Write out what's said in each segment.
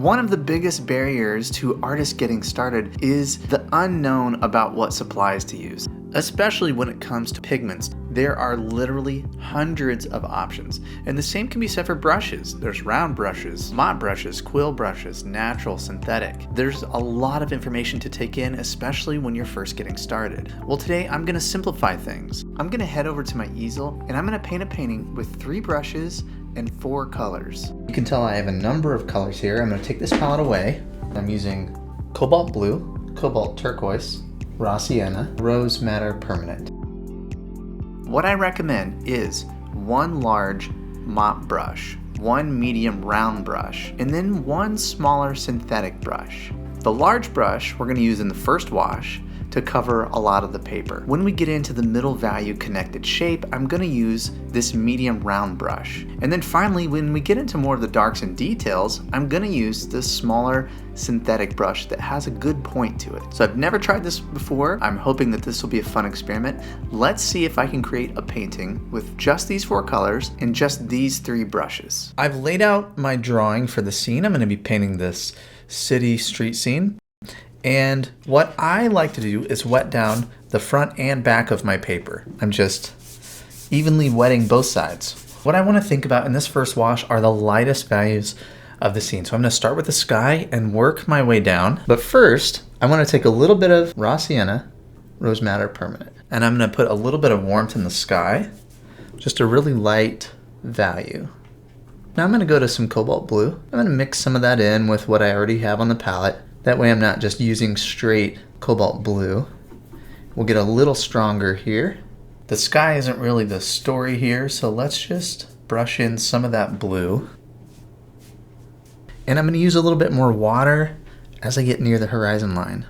One of the biggest barriers to artists getting started is the unknown about what supplies to use. Especially when it comes to pigments, there are literally hundreds of options. And the same can be said for brushes. There's round brushes, mott brushes, quill brushes, natural, synthetic. There's a lot of information to take in, especially when you're first getting started. Well, today I'm gonna simplify things. I'm gonna head over to my easel and I'm gonna paint a painting with 3 brushes and 4 colors. You can tell I have a number of colors here. I'm gonna take this palette away. I'm using cobalt blue, cobalt turquoise, raw sienna, rose madder permanent. What I recommend is 1 large mop brush, 1 medium round brush, and then 1 smaller synthetic brush. The large brush we're going to use in the first wash to cover a lot of the paper. When we get into the middle value connected shape, I'm going to use this medium round brush. And then finally, when we get into more of the darks and details, I'm going to use this smaller synthetic brush that has a good point to it. So I've never tried this before. I'm hoping that this will be a fun experiment. Let's see if I can create a painting with just these 4 colors and just these 3 brushes. I've laid out my drawing for the scene. I'm going to be painting this city street scene. And what I like to do is wet down the front and back of my paper. I'm just evenly wetting both sides. What I want to think about in this first wash are the lightest values of the scene. So I'm going to start with the sky and work my way down. But first, I want to take a little bit of raw sienna, rose madder permanent, and I'm going to put a little bit of warmth in the sky, just a really light value. Now I'm going to go to some cobalt blue. I'm going to mix some of that in with what I already have on the palette. That way I'm not just using straight cobalt blue. We'll get a little stronger here. The sky isn't really the story here, so let's just brush in some of that blue. And I'm going to use a little bit more water as I get near the horizon line.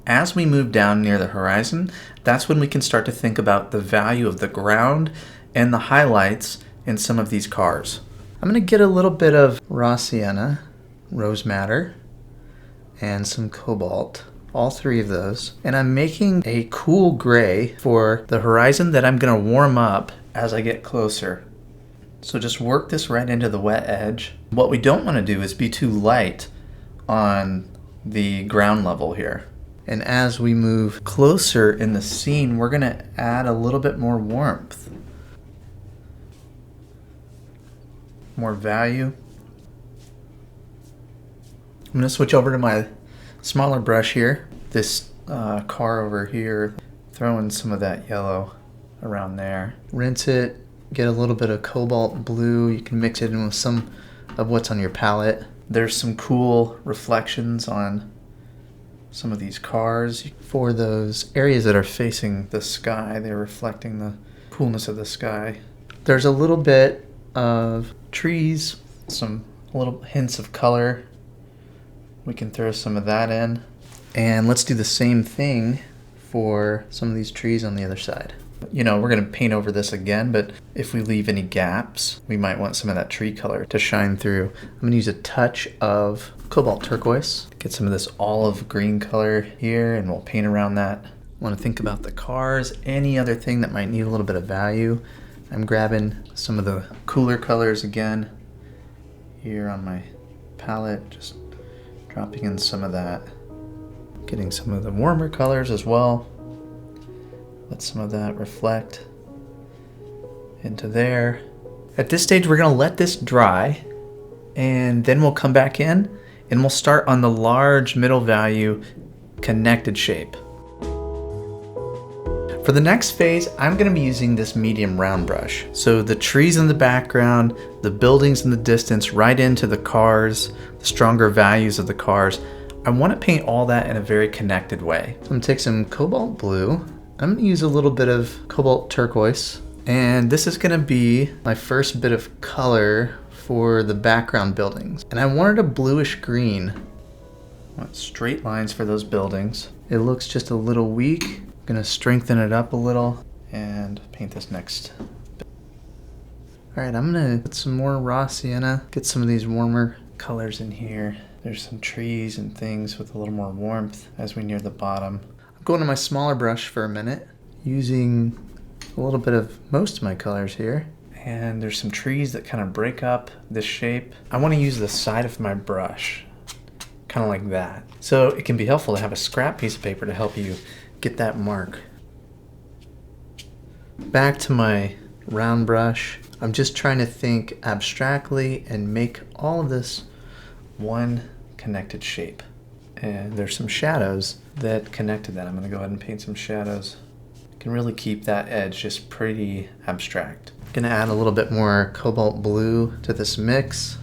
As we move down near the horizon, that's when we can start to think about the value of the ground and the highlights in some of these cars. I'm going to get a little bit of raw sienna, rose madder, and some cobalt, all 3 of those. And I'm making a cool gray for the horizon that I'm going to warm up as I get closer. So just work this right into the wet edge. What we don't want to do is be too light on the ground level here. And as we move closer in the scene, we're going to add a little bit more warmth, more value. I'm going to switch over to my smaller brush here. This car over here, throw in some of that yellow around there. Rinse it, get a little bit of cobalt blue. You can mix it in with some of what's on your palette. There's some cool reflections on some of these cars. For those areas that are facing the sky, they're reflecting the coolness of the sky. There's a little bit of trees, some little hints of color. We can throw some of that in. And let's do the same thing for some of these trees on the other side. You know, we're going to paint over this again, but if we leave any gaps, we might want some of that tree color to shine through. I'm going to use a touch of cobalt turquoise, get some of this olive green color here, and we'll paint around that. I want to think about the cars, any other thing that might need a little bit of value. I'm grabbing some of the cooler colors again here on my palette, just dropping in some of that, getting some of the warmer colors as well. Let some of that reflect into there. At this stage, we're going to let this dry, and then we'll come back in and we'll start on the large middle value connected shape. For the next phase, I'm going to be using this medium round brush. So the trees in the background, the buildings in the distance, right into the cars, the stronger values of the cars. I want to paint all that in a very connected way. So I'm going to take some cobalt blue. I'm going to use a little bit of cobalt turquoise. And this is going to be my first bit of color for the background buildings. And I wanted a bluish green. I want straight lines for those buildings. It looks just a little weak. Gonna strengthen it up a little and paint this next bit. Alright, I'm gonna put some more raw sienna, get some of these warmer colors in here. There's some trees and things with a little more warmth as we near the bottom. I'm going to my smaller brush for a minute, using a little bit of most of my colors here, And there's some trees that kind of break up this shape. I want to use the side of my brush, kind of like that. So it can be helpful to have a scrap piece of paper to help you get that mark. Back to my round brush. I'm just trying to think abstractly and make all of this one connected shape. And there's some shadows that connect to that. I'm going to go ahead and paint some shadows. You can really keep that edge just pretty abstract. Going to add a little bit more cobalt blue to this mix.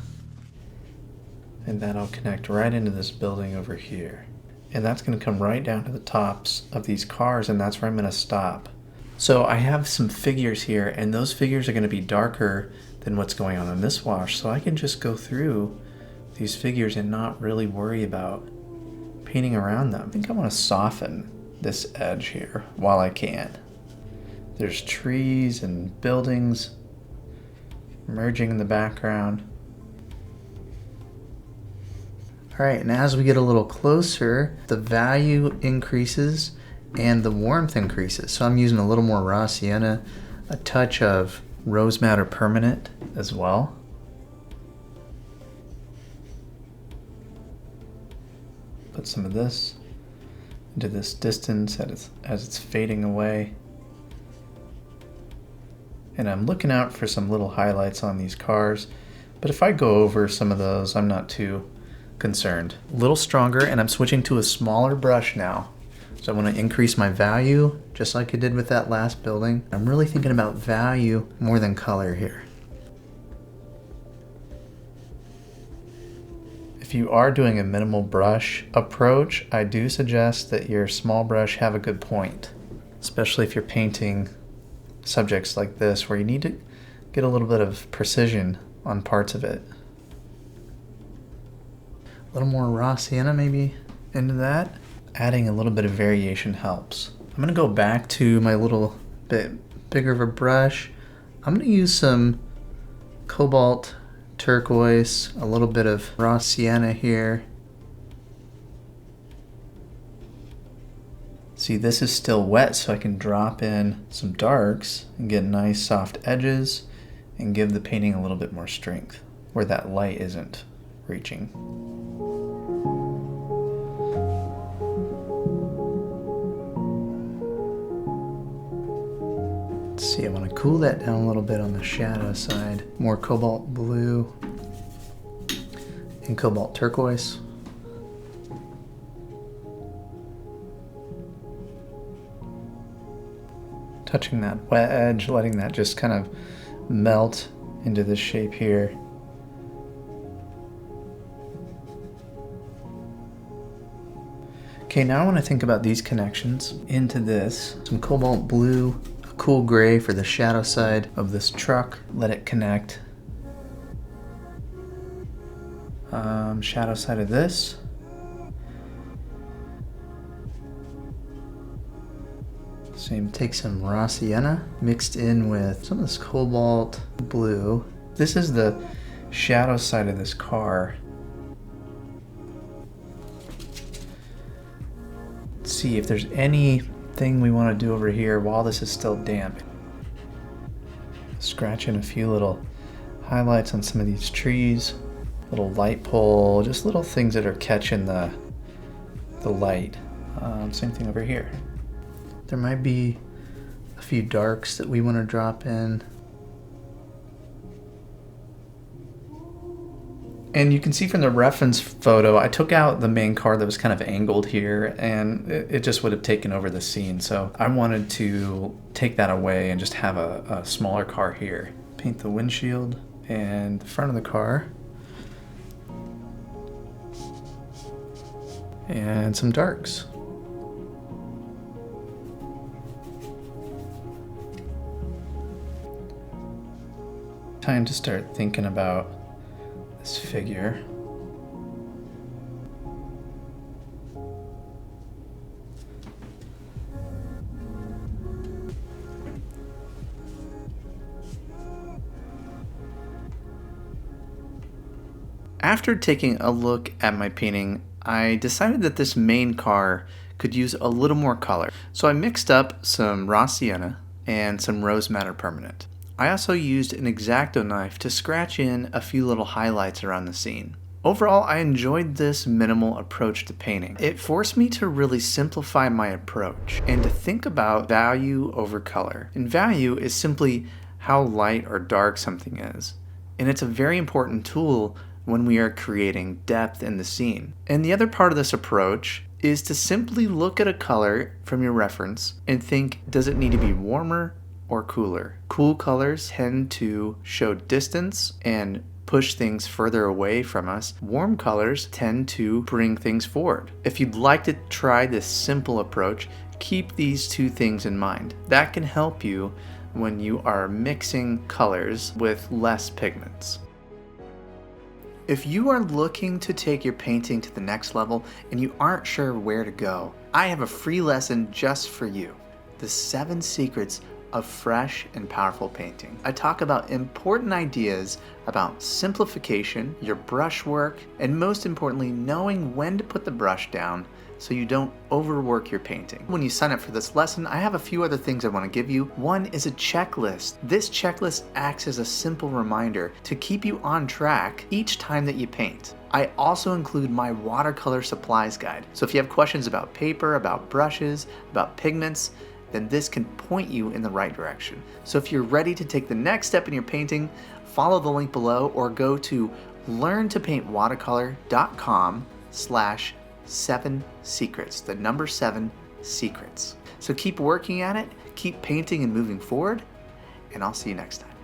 And that'll connect right into this building over here. And that's going to come right down to the tops of these cars, and that's where I'm going to stop. So I have some figures here, and those figures are going to be darker than what's going on in this wash. So I can just go through these figures and not really worry about painting around them. I think I want to soften this edge here while I can. There's trees and buildings merging in the background. All right, and as we get a little closer, the value increases and the warmth increases. So I'm using a little more raw sienna, a touch of rose madder permanent as well. Put some of this into this distance as it's fading away. And I'm looking out for some little highlights on these cars, but if I go over some of those, I'm not too concerned. A little stronger, and I'm switching to a smaller brush now. So I want to increase my value, just like I did with that last building. I'm really thinking about value more than color here. If you are doing a minimal brush approach, I do suggest that your small brush have a good point, especially if you're painting subjects like this where you need to get a little bit of precision on parts of it. A little more raw sienna maybe into that. Adding a little bit of variation helps. I'm going to go back to my little bit bigger of a brush. I'm going to use some cobalt turquoise, a little bit of raw sienna here. See, this is still wet, so I can drop in some darks and get nice soft edges and give the painting a little bit more strength where that light isn't reaching. Let's see, I want to cool that down a little bit on the shadow side. More cobalt blue and cobalt turquoise. Touching that wet edge, letting that just kind of melt into this shape here. Okay, now I want to think about these connections into this. Some cobalt blue, a cool gray for the shadow side of this truck. Let it connect. Shadow side of this. Same, take some raw sienna mixed in with some of this cobalt blue. This is the shadow side of this car. Let's see if there's anything we want to do over here while this is still damp. Scratch in a few little highlights on some of these trees. Little light pole, just little things that are catching the light. Same thing over here. There might be a few darks that we want to drop in. And you can see from the reference photo, I took out the main car that was kind of angled here, and it just would have taken over the scene. So I wanted to take that away and just have a smaller car here. Paint the windshield and the front of the car. And some darks. Time to start thinking about this figure. After taking a look at my painting, I decided that this main car could use a little more color. So I mixed up some raw sienna and some rose madder permanent. I also used an X-Acto knife to scratch in a few little highlights around the scene. Overall, I enjoyed this minimal approach to painting. It forced me to really simplify my approach and to think about value over color. And value is simply how light or dark something is. And it's a very important tool when we are creating depth in the scene. And the other part of this approach is to simply look at a color from your reference and think, does it need to be warmer or cooler? Cool colors tend to show distance and push things further away from us. Warm colors tend to bring things forward. If you'd like to try this simple approach, keep these two things in mind. That can help you when you are mixing colors with less pigments. If you are looking to take your painting to the next level and you aren't sure where to go, I have a free lesson just for you. The 7 Secrets of Fresh and Powerful Painting. I talk about important ideas about simplification, your brush work, and most importantly, knowing when to put the brush down so you don't overwork your painting. When you sign up for this lesson, I have a few other things I want to give you. One is a checklist. This checklist acts as a simple reminder to keep you on track each time that you paint. I also include my watercolor supplies guide. So if you have questions about paper, about brushes, about pigments, then this can point you in the right direction. So if you're ready to take the next step in your painting, follow the link below or go to learntopaintwatercolor.com/7 secrets, the number 7 secrets. So keep working at it, keep painting and moving forward, and I'll see you next time.